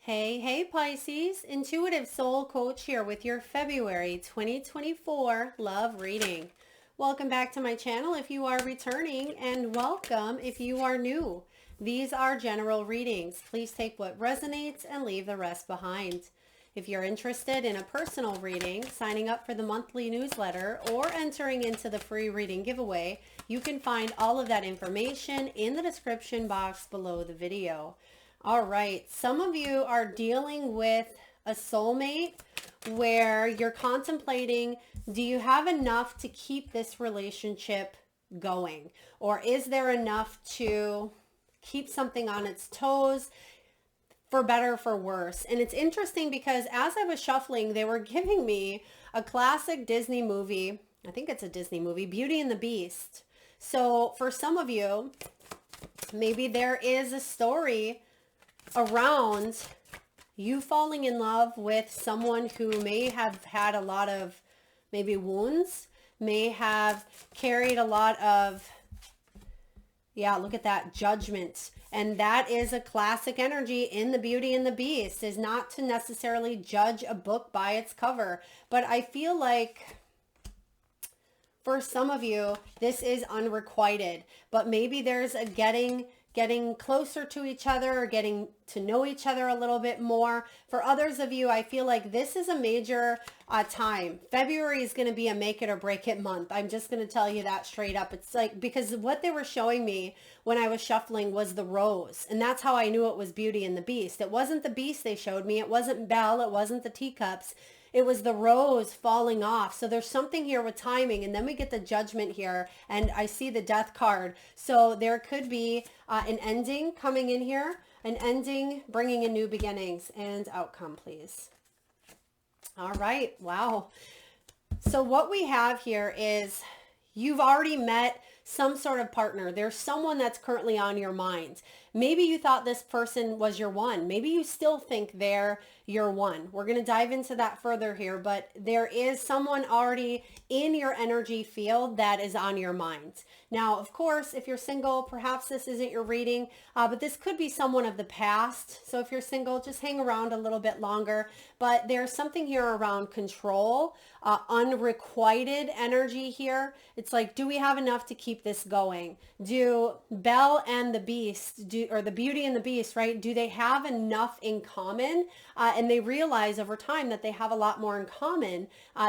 Hey Pisces, Intuitive Soul Coach here with your February 2024 love reading. Welcome back to my channel if you are returning, and welcome if you are new. These are general readings. Please take what resonates and leave the rest behind. If you're interested in a personal reading, signing up for the monthly newsletter, or entering into the free reading giveaway, you can find all of that information in the description box below the video. All right, some of you are dealing with a soulmate where you're contemplating, do you have enough to keep this relationship going? Or is there enough to keep something on its toes, for better or for worse? And it's interesting because as I was shuffling, they were giving me a classic Disney movie. I think it's a Disney movie, Beauty and the Beast. So for some of you, maybe there is a story around you falling in love with someone who may have had a lot of maybe wounds, may have carried a lot of, look at that, judgment. And that is a classic energy in the Beauty and the Beast, is not to necessarily judge a book by its cover. But I feel like for some of you, this is unrequited, but maybe there's a getting closer to each other, or getting to know each other a little bit more. For others of you, I feel like this is a major time. February is going to be a make it or break it month. I'm just going to tell you that straight up. It's like, because what they were showing me when I was shuffling was the rose. And that's how I knew it was Beauty and the Beast. It wasn't the beast they showed me. It wasn't Belle. It wasn't the teacups. It was the rose falling off. So there's something here with timing. And then we get the Judgment here. And I see the Death card. So there could be an ending coming in here. An ending, bringing in new beginnings. And outcome, please. All right. Wow. So what we have here is you've already met some sort of partner. There's someone that's currently on your mind. Maybe you thought this person was your one. Maybe you still think they're your one. We're going to dive into that further here, but there is someone already in your energy field that is on your mind. Now, of course, if you're single, perhaps this isn't your reading, but this could be someone of the past. So if you're single, just hang around a little bit longer. But there's something here around control, unrequited energy here. It's like, do we have enough to keep this going? Do Belle and the Beast, or the Beauty and the Beast, right? Do they have enough in common? And they realize over time that they have a lot more in common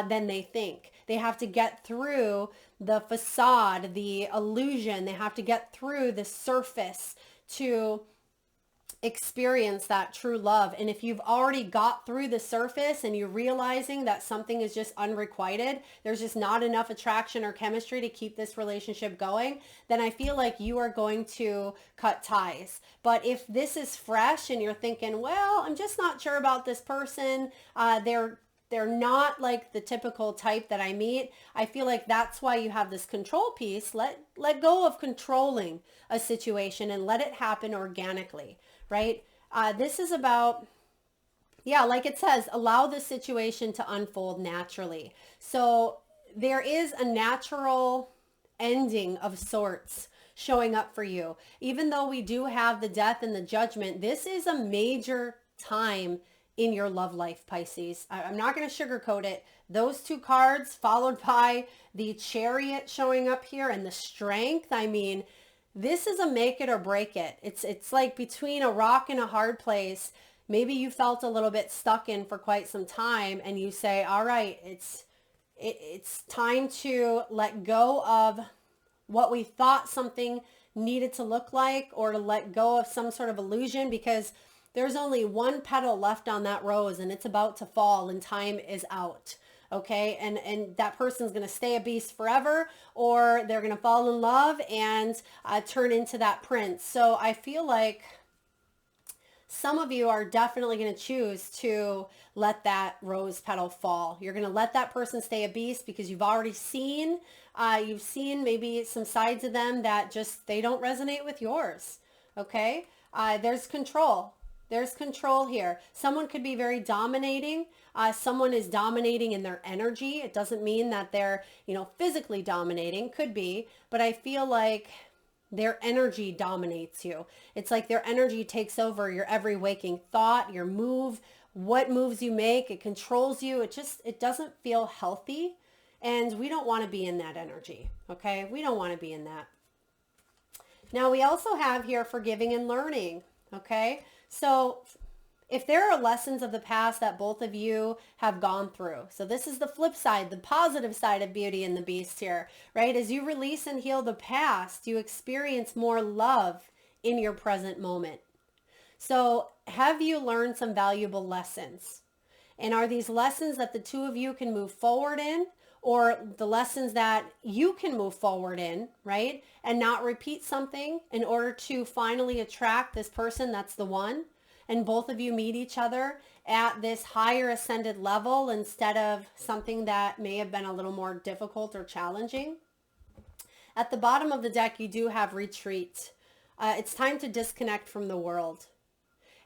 than they think. They have to get through the facade, the illusion. They have to get through the surface to experience that true love. And if you've already got through the surface and you're realizing that something is just unrequited, there's just not enough attraction or chemistry to keep this relationship going, then I feel like you are going to cut ties. But if this is fresh and you're thinking, well, I'm just not sure about this person, they're not like the typical type that I meet, I feel like that's why you have this control piece. Let go of controlling a situation and let it happen organically, right? This is about, like it says, allow the situation to unfold naturally. So there is a natural ending of sorts showing up for you. Even though we do have the Death and the Judgment, this is a major time in your love life, Pisces. I'm not going to sugarcoat it. Those two cards followed by the Chariot showing up here and the Strength. I mean, this is a make it or break it. It's like between a rock and a hard place. Maybe you felt a little bit stuck in for quite some time, and you say, all right, it's time to let go of what we thought something needed to look like, or to let go of some sort of illusion, because there's only one petal left on that rose and it's about to fall and time is out. Okay. And that person's going to stay a beast forever, or they're going to fall in love and turn into that prince. So I feel like some of you are definitely going to choose to let that rose petal fall. You're going to let that person stay a beast because you've already seen, maybe some sides of them that just, they don't resonate with yours. Okay. There's control. There's control here. Someone could be very dominating. Someone is dominating in their energy. It doesn't mean that they're, physically dominating. Could be. But I feel like Their energy dominates you. It's like their energy takes over your every waking thought, your move, what moves you make. It controls you. It doesn't feel healthy. And we don't want to be in that energy. Okay. We don't want to be in that. Now we also have here forgiving and learning. Okay. So if there are lessons of the past that both of you have gone through, so this is the flip side, the positive side of Beauty and the Beast here, right? As you release and heal the past, you experience more love in your present moment. So have you learned some valuable lessons? And are these lessons that the two of you can move forward in, or the lessons that you can move forward in, right? And not repeat something in order to finally attract this person that's the one? And both of you meet each other at this higher ascended level instead of something that may have been a little more difficult or challenging. At the bottom of the deck, you do have retreat. It's time to disconnect from the world.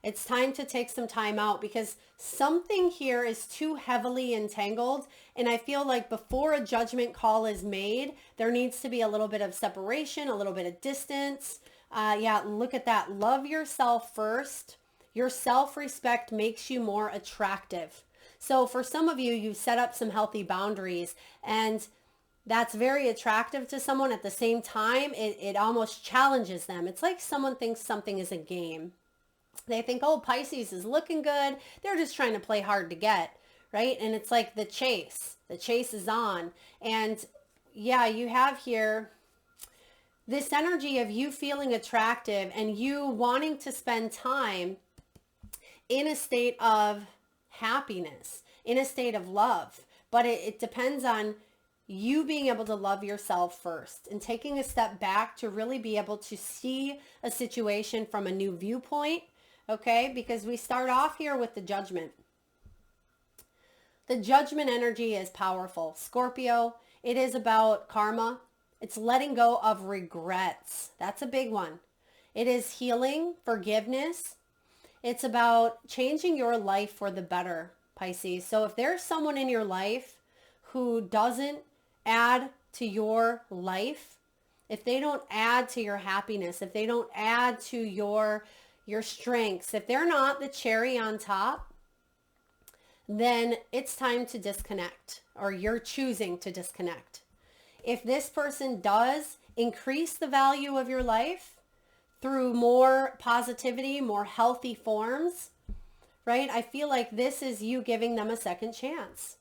It's time to take some time out because something here is too heavily entangled. And I feel like before a judgment call is made, there needs to be a little bit of separation, a little bit of distance. Yeah, look at that. Love yourself first. Your self-respect makes you more attractive. So for some of you, you've set up some healthy boundaries and that's very attractive to someone. At the same time, it almost challenges them. It's like someone thinks something is a game. They think, oh, Pisces is looking good. They're just trying to play hard to get, right? And it's like the chase. The chase is on. And yeah, you have here this energy of you feeling attractive and you wanting to spend time in a state of happiness, in a state of love. But it depends on you being able to love yourself first and taking a step back to really be able to see a situation from a new viewpoint, okay? Because we start off here with the judgment. The judgment energy is powerful. Scorpio, it is about karma. It's letting go of regrets. That's a big one. It is healing, forgiveness. It's about changing your life for the better, Pisces. So if there's someone in your life who doesn't add to your life, if they don't add to your happiness, if they don't add to your strengths, if they're not the cherry on top, then it's time to disconnect, or you're choosing to disconnect. If this person does increase the value of your life through more positivity, more healthy forms, right? I feel like this is you giving them a second chance.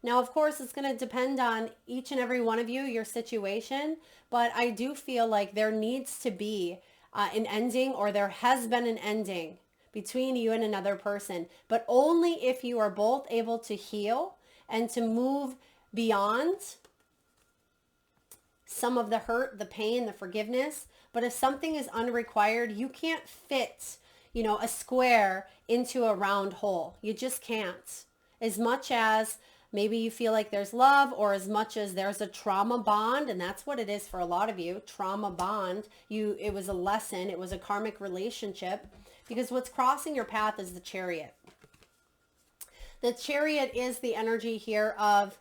Now, of course, it's going to depend on each and every one of you, your situation, but I do feel like there needs to be an ending, or there has been an ending between you and another person, but only if you are both able to heal and to move beyond some of the hurt, the pain, the forgiveness. But if something is unrequired, you can't fit, a square into a round hole. You just can't. As much as maybe you feel like there's love, or as much as there's a trauma bond, and that's what it is for a lot of you, trauma bond. It was a lesson. It was a karmic relationship, because what's crossing your path is the Chariot. The Chariot is the energy here of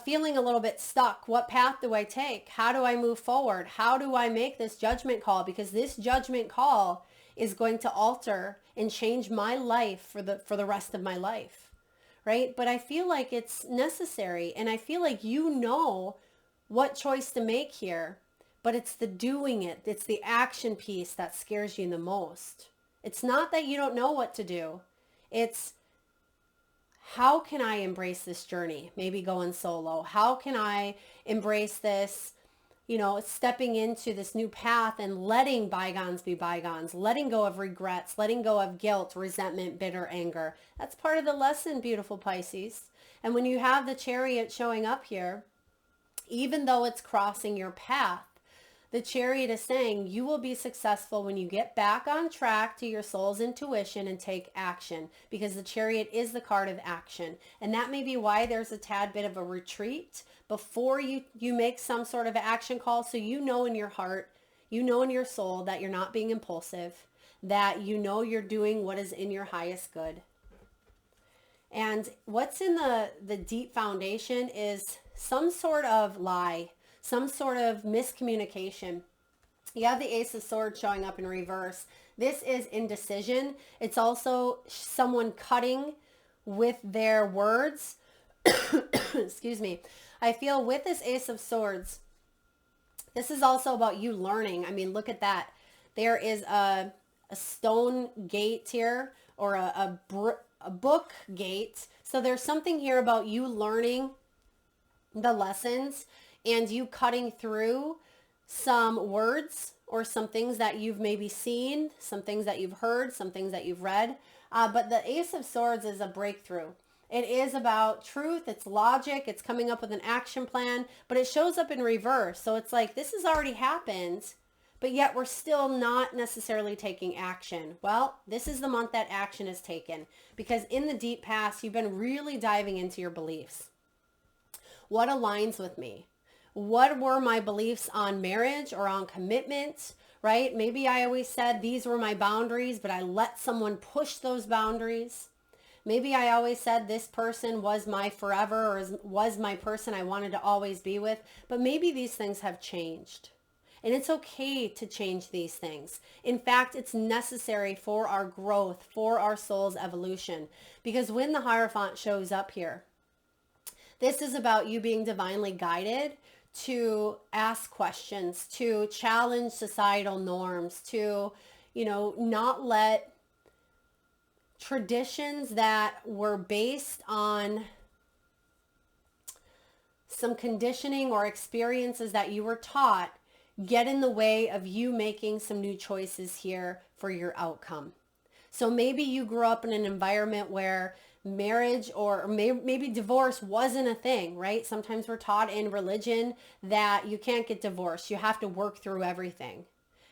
feeling a little bit stuck. What path do I take? How do I move forward? How do I make this judgment call? Because this judgment call is going to alter and change my life for the rest of my life, right? But I feel like it's necessary, and I feel like you know what choice to make here, but it's the doing it. It's the action piece that scares you the most. It's not that you don't know what to do. It's, how can I embrace this journey? Maybe going solo. How can I embrace this, stepping into this new path and letting bygones be bygones, letting go of regrets, letting go of guilt, resentment, bitter anger. That's part of the lesson, beautiful Pisces. And when you have the Chariot showing up here, even though it's crossing your path, the Chariot is saying you will be successful when you get back on track to your soul's intuition and take action, because the Chariot is the card of action. And that may be why there's a tad bit of a retreat before you make some sort of action call. So you know in your heart, you know in your soul that you're not being impulsive, that you're doing what is in your highest good. And what's in the deep foundation is some sort of lie, some sort of miscommunication. You have the Ace of Swords showing up in reverse. This is indecision. It's also someone cutting with their words. Excuse me. I feel with this Ace of Swords, this is also about you learning. I mean, look at that. There is a stone gate here, or a book gate. So there's something here about you learning the lessons and you cutting through some words or some things that you've maybe seen, some things that you've heard, some things that you've read. But the Ace of Swords is a breakthrough. It is about truth. It's logic. It's coming up with an action plan, but it shows up in reverse. So it's like, this has already happened, but yet we're still not necessarily taking action. Well, this is the month that action is taken, because in the deep past, you've been really diving into your beliefs. What aligns with me? What were my beliefs on marriage or on commitment, right? Maybe I always said these were my boundaries, but I let someone push those boundaries. Maybe I always said this person was my forever, or was my person I wanted to always be with, but maybe these things have changed. And it's okay to change these things. In fact, it's necessary for our growth, for our soul's evolution. Because when the Hierophant shows up here, this is about you being divinely guided to ask questions, to challenge societal norms, to, not let traditions that were based on some conditioning or experiences that you were taught get in the way of you making some new choices here for your outcome. So maybe you grew up in an environment where marriage or maybe divorce wasn't a thing, right? Sometimes we're taught in religion that you can't get divorced. You have to work through everything.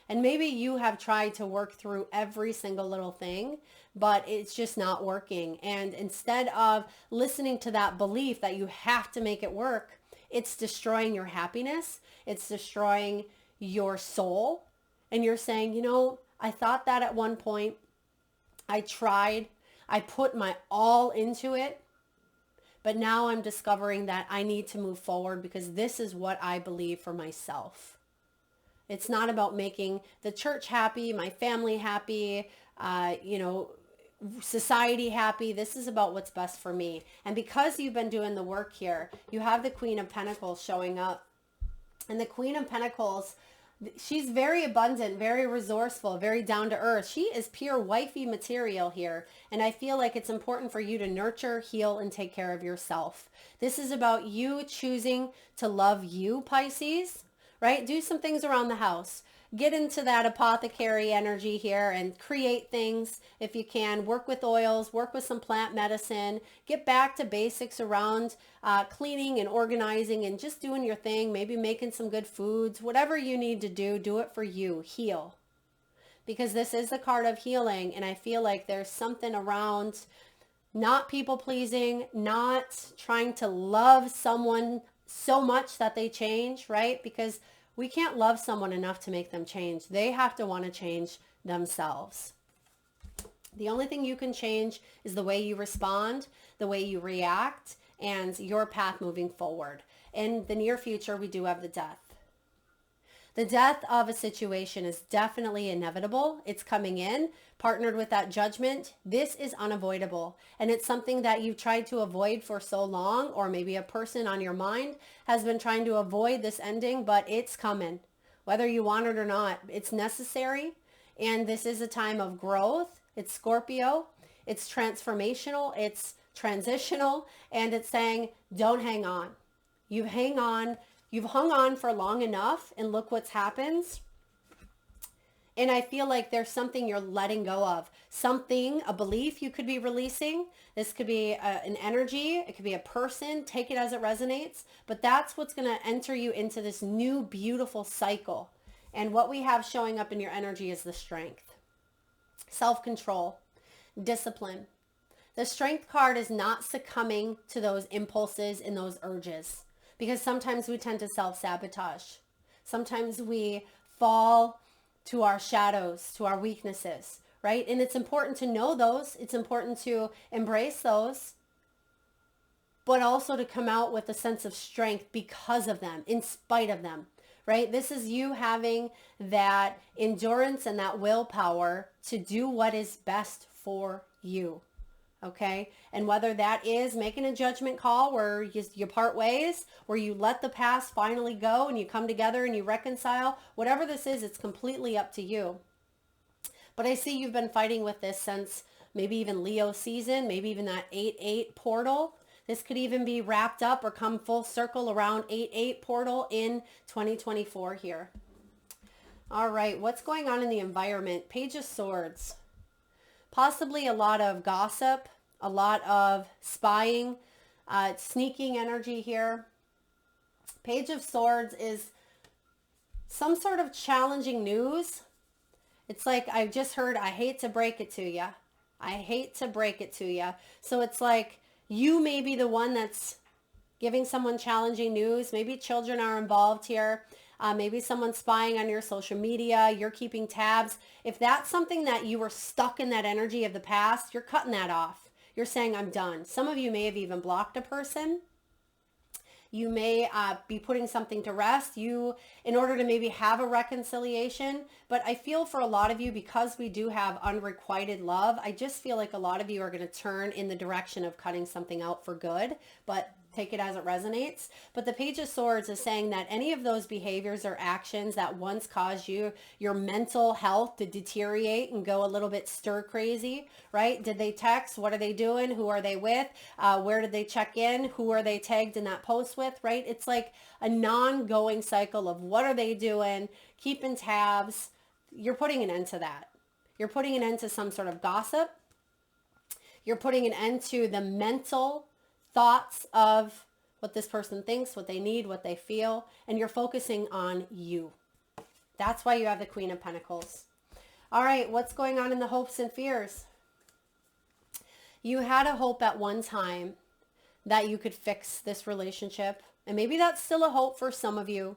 And maybe you have tried to work through every single little thing, but it's just not working. And instead of listening to that belief that you have to make it work, it's destroying your happiness. It's destroying your soul. And you're saying, I thought that at one point. I tried. I put my all into it. But now I'm discovering that I need to move forward because this is what I believe for myself. It's not about making the church happy, my family happy, society happy. This is about what's best for me. And because you've been doing the work here, you have the Queen of Pentacles showing up. And the Queen of Pentacles, she's very abundant, very resourceful, very down to earth. She is pure wifey material here. And I feel like it's important for you to nurture, heal, and take care of yourself. This is about you choosing to love you, Pisces. Right? Do some things around the house. Get into that apothecary energy here and create things if you can. Work with oils, work with some plant medicine. Get back to basics around cleaning and organizing and just doing your thing. Maybe making some good foods. Whatever you need to do, do it for you. Heal. Because this is the card of healing, and I feel like there's something around not people pleasing, not trying to love someone so much that they change, right? Because we can't love someone enough to make them change. They have to want to change themselves. The only thing you can change is the way you respond, the way you react, and your path moving forward. In the near future, we do have the death. The death of a situation is definitely inevitable. It's coming in, partnered with that judgment. This is unavoidable. And it's something that you've tried to avoid for so long, or maybe a person on your mind has been trying to avoid this ending, but it's coming. Whether you want it or not, it's necessary. And this is a time of growth. It's Scorpio. It's transformational. It's transitional. And it's saying, don't hang on. You hang on. You've hung on for long enough, and look what's happened. And I feel like there's something you're letting go of. Something, a belief you could be releasing. This could be an energy. It could be a person. Take it as it resonates. But that's what's going to enter you into this new, beautiful cycle. And what we have showing up in your energy is the strength. Self-control. Discipline. The strength card is not succumbing to those impulses and those urges. Because sometimes we tend to self-sabotage. Sometimes we fall to our shadows, to our weaknesses, right? And it's important to know those. It's important to embrace those, but also to come out with a sense of strength because of them, in spite of them, right? This is you having that endurance and that willpower to do what is best for you. Okay. And whether that is making a judgment call where you part ways, where you let the past finally go and you come together and you reconcile, whatever this is, it's completely up to you. But I see you've been fighting with this since maybe even Leo season, maybe even that 8-8 portal. This could even be wrapped up or come full circle around 8-8 portal in 2024 here. All right, what's going on in the environment? Page of Swords. Possibly a lot of gossip, a lot of spying, sneaking energy here. Page of Swords is some sort of challenging news. It's like I've just heard, I hate to break it to you. I hate to break it to you. So it's like you may be the one that's giving someone challenging news. Maybe children are involved here. Maybe someone's spying on your social media. You're keeping tabs. If that's something that you were stuck in that energy of the past, you're cutting that off. You're saying, I'm done. Some of you may have even blocked a person. You may be putting something to rest in order to maybe have a reconciliation. But I feel for a lot of you, because we do have unrequited love, I just feel like a lot of you are going to turn in the direction of cutting something out for good. But take it as it resonates. But the Page of Swords is saying that any of those behaviors or actions that once caused your mental health to deteriorate and go a little bit stir crazy, right? Did they text? What are they doing? Who are they with? Where did they check in? Who are they tagged in that post with, right? It's like a non-going cycle of what are they doing? Keeping tabs. You're putting an end to that. You're putting an end to some sort of gossip. You're putting an end to the mental thoughts of what this person thinks, what they need, what they feel, and you're focusing on you. That's why you have the Queen of Pentacles. All right, what's going on in the hopes and fears? You had a hope at one time that you could fix this relationship, and maybe that's still a hope for some of you,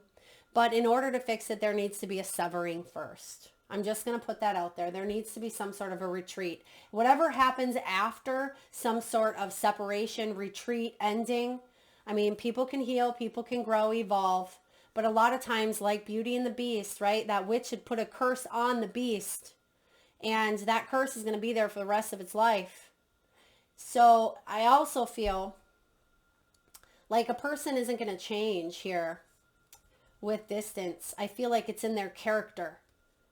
but in order to fix it, there needs to be a severing first. I'm just going to put that out there. There needs to be some sort of a retreat. Whatever happens after some sort of separation, retreat, ending. I mean, people can heal, people can grow, evolve. But a lot of times, like Beauty and the Beast, right? That witch had put a curse on the beast. And that curse is going to be there for the rest of its life. So I also feel like a person isn't going to change here with distance. I feel like it's in their character.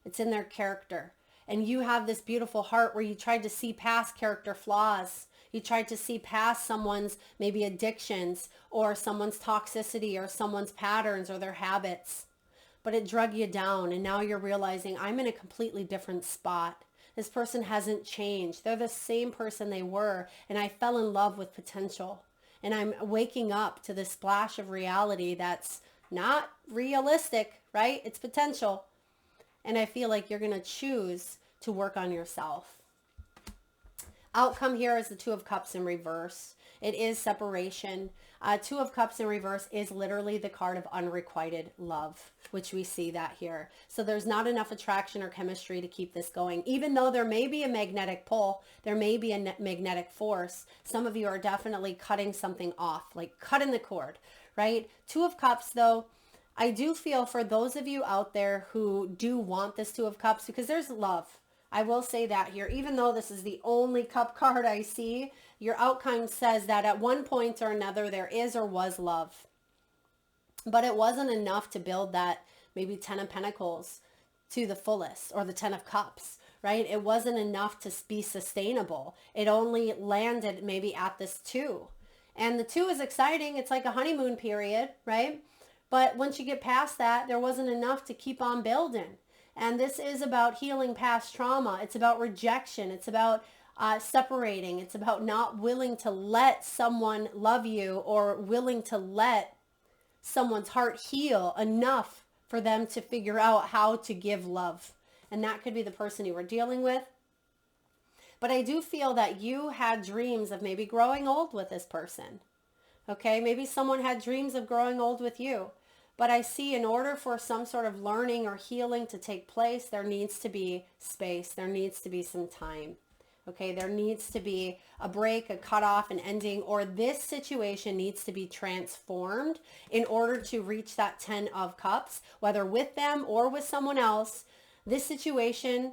It's in their character. And you have this beautiful heart where you tried to see past character flaws. You tried to see past someone's maybe addictions or someone's toxicity or someone's patterns or their habits. But it drug you down. And now you're realizing I'm in a completely different spot. This person hasn't changed. They're the same person they were. And I fell in love with potential. And I'm waking up to this splash of reality that's not realistic, right? It's potential. And I feel like you're going to choose to work on yourself. Outcome here is the Two of Cups in reverse. It is separation. Two of Cups in reverse is literally the card of unrequited love, which we see that here. So there's not enough attraction or chemistry to keep this going. Even though there may be a magnetic pull, there may be a magnetic force. Some of you are definitely cutting something off, like cutting the cord, right? Two of Cups, though, I do feel for those of you out there who do want this Two of Cups, because there's love. I will say that here, even though this is the only cup card I see, your outcome says that at one point or another, there is or was love. But it wasn't enough to build that maybe 10 of Pentacles to the fullest, or the 10 of Cups, right? It wasn't enough to be sustainable. It only landed maybe at this 2. And the 2 is exciting. It's like a honeymoon period, right? But once you get past that, there wasn't enough to keep on building. And this is about healing past trauma. It's about rejection. It's about separating. It's about not willing to let someone love you, or willing to let someone's heart heal enough for them to figure out how to give love. And that could be the person you were dealing with. But I do feel that you had dreams of maybe growing old with this person. Okay, maybe someone had dreams of growing old with you. But I see in order for some sort of learning or healing to take place, there needs to be space. There needs to be some time. Okay, there needs to be a break, a cutoff, an ending, or this situation needs to be transformed in order to reach that 10 of cups, whether with them or with someone else. This situation,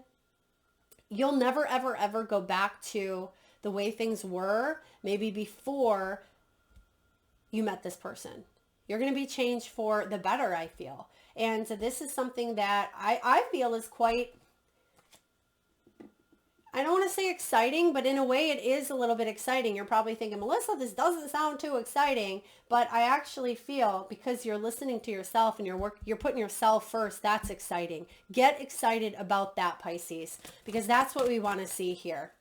you'll never, ever, ever go back to the way things were maybe before you met this person. You're going to be changed for the better, I feel. And so this is something that I feel is quite, I don't want to say exciting, but in a way it is a little bit exciting. You're probably thinking, Melissa, this doesn't sound too exciting, but I actually feel because you're listening to yourself and you're putting yourself first, that's exciting. Get excited about that, Pisces, because that's what we want to see here.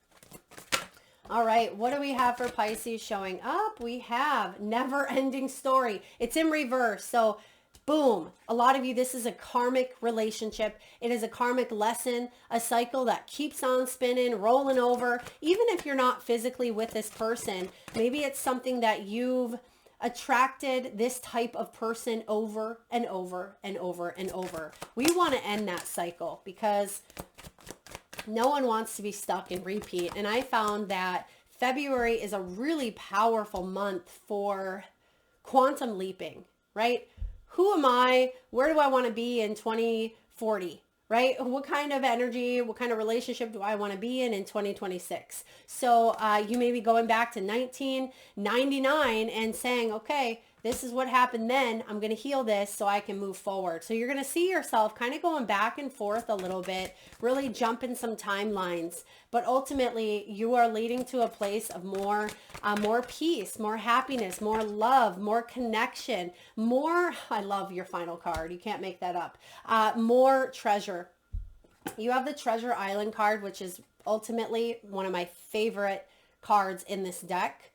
All right, what do we have for Pisces showing up? We have never ending story. It's in reverse. So boom, a lot of you, this is a karmic relationship. It is a karmic lesson, a cycle that keeps on spinning, rolling over. Even if you're not physically with this person, maybe it's something that you've attracted this type of person over and over and over and over. We want to end that cycle because no one wants to be stuck in repeat. And I found that February is a really powerful month for quantum leaping, right? Who am I? Where do I want to be in 2040, right? What kind of energy, what kind of relationship do I want to be in 2026? So you may be going back to 1999 and saying, okay, this is what happened then. I'm going to heal this so I can move forward. So you're going to see yourself kind of going back and forth a little bit, really jumping some timelines. But ultimately, you are leading to a place of more peace, more happiness, more love, more connection, more, I love your final card. You can't make that up. More treasure. You have the Treasure Island card, which is ultimately one of my favorite cards in this deck.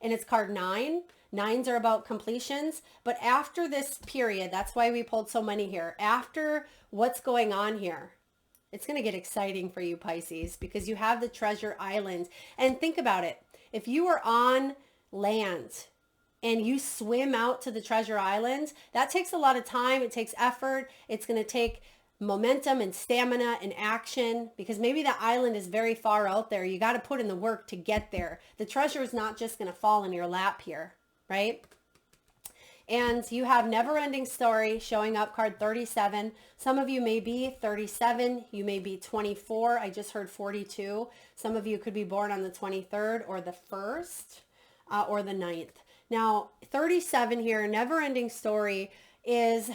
And it's card 9. Nines are about completions, but after this period, that's why we pulled so many here. After what's going on here, it's going to get exciting for you, Pisces, because you have the Treasure Island. And think about it. If you are on land and you swim out to the Treasure Island, that takes a lot of time. It takes effort. It's going to take momentum and stamina and action because maybe the island is very far out there. You got to put in the work to get there. The treasure is not just going to fall in your lap here. Right? And you have Never Ending Story showing up, card 37. Some of you may be 37. You may be 24. I just heard 42. Some of you could be born on the 23rd or the 1st or the 9th. Now, 37 here, Never Ending Story is,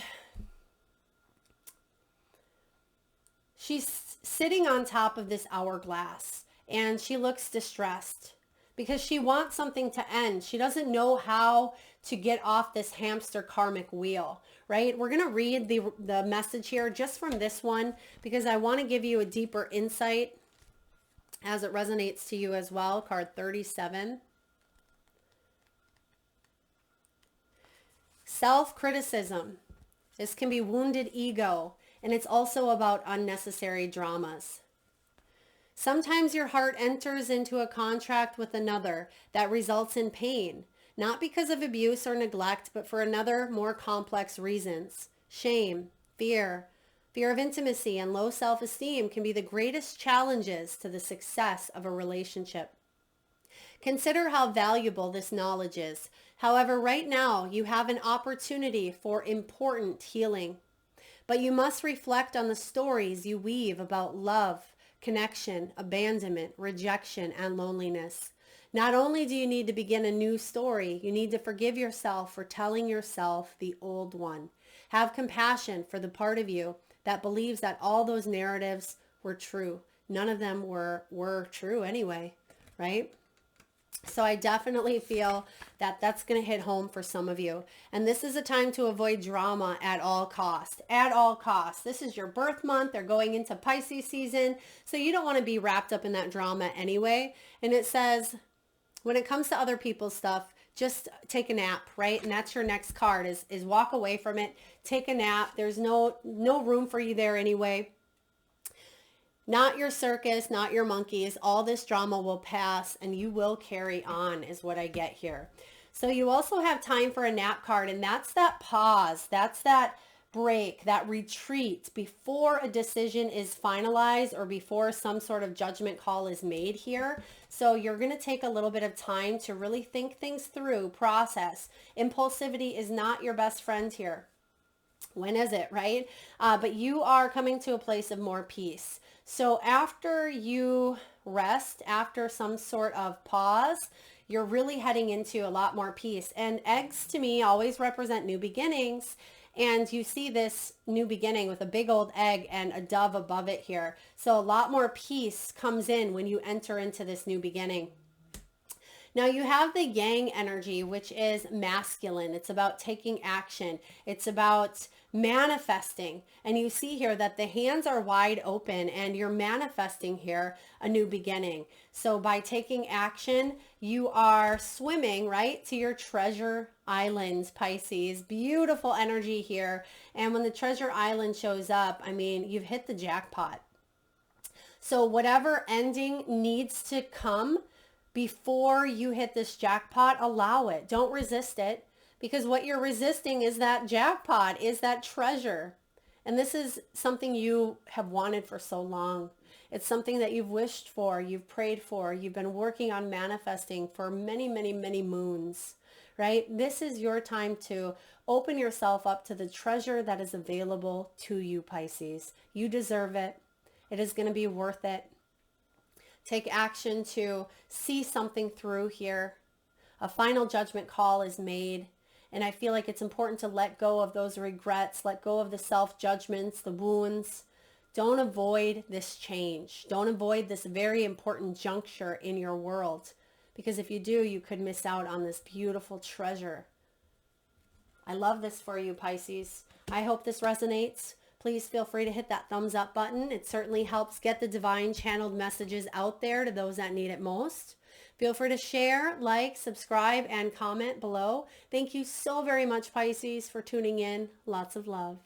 she's sitting on top of this hourglass and she looks distressed, because she wants something to end. She doesn't know how to get off this hamster karmic wheel, right? We're going to read the message here just from this one because I want to give you a deeper insight as it resonates to you as well. Card 37. Self-criticism. This can be wounded ego, and it's also about unnecessary dramas. Sometimes your heart enters into a contract with another that results in pain, not because of abuse or neglect, but for another more complex reasons. Shame, fear of intimacy, and low self-esteem can be the greatest challenges to the success of a relationship. Consider how valuable this knowledge is. However, right now you have an opportunity for important healing, but you must reflect on the stories you weave about love, connection, abandonment, rejection, and loneliness. Not only do you need to begin a new story, you need to forgive yourself for telling yourself the old one. Have compassion for the part of you that believes that all those narratives were true. None of them were true anyway, right? So I definitely feel that that's going to hit home for some of you. And this is a time to avoid drama at all costs. At all costs. This is your birth month. They're going into Pisces season. So you don't want to be wrapped up in that drama anyway. And it says, when it comes to other people's stuff, just take a nap, right? And that's your next card is walk away from it. Take a nap. There's no room for you there anyway. Not your circus, not your monkeys. All this drama will pass and you will carry on is what I get here. So you also have time for a nap card, and that's that pause. That's that break, that retreat before a decision is finalized or before some sort of judgment call is made here. So you're going to take a little bit of time to really think things through, process. Impulsivity is not your best friend here. When is it, right? But you are coming to a place of more peace. So after you rest, after some sort of pause, you're really heading into a lot more peace. And eggs to me always represent new beginnings. And you see this new beginning with a big old egg and a dove above it here. So a lot more peace comes in when you enter into this new beginning. Now you have the yang energy, which is masculine. It's about taking action. It's about manifesting. And you see here that the hands are wide open and you're manifesting here a new beginning. So by taking action, you are swimming right to your treasure islands, Pisces. Beautiful energy here. And when the treasure island shows up, I mean, you've hit the jackpot. So whatever ending needs to come before you hit this jackpot, allow it. Don't resist it, because what you're resisting is that jackpot, is that treasure. And this is something you have wanted for so long. It's something that you've wished for, you've prayed for, you've been working on manifesting for many, many, many moons, right? This is your time to open yourself up to the treasure that is available to you, Pisces. You deserve it. It is going to be worth it. Take action to see something through here. A final judgment call is made. And I feel like it's important to let go of those regrets, let go of the self-judgments, the wounds. Don't avoid this change. Don't avoid this very important juncture in your world. Because if you do, you could miss out on this beautiful treasure. I love this for you, Pisces. I hope this resonates. Please feel free to hit that thumbs up button. It certainly helps get the divine channeled messages out there to those that need it most. Feel free to share, like, subscribe, and comment below. Thank you so very much, Pisces, for tuning in. Lots of love.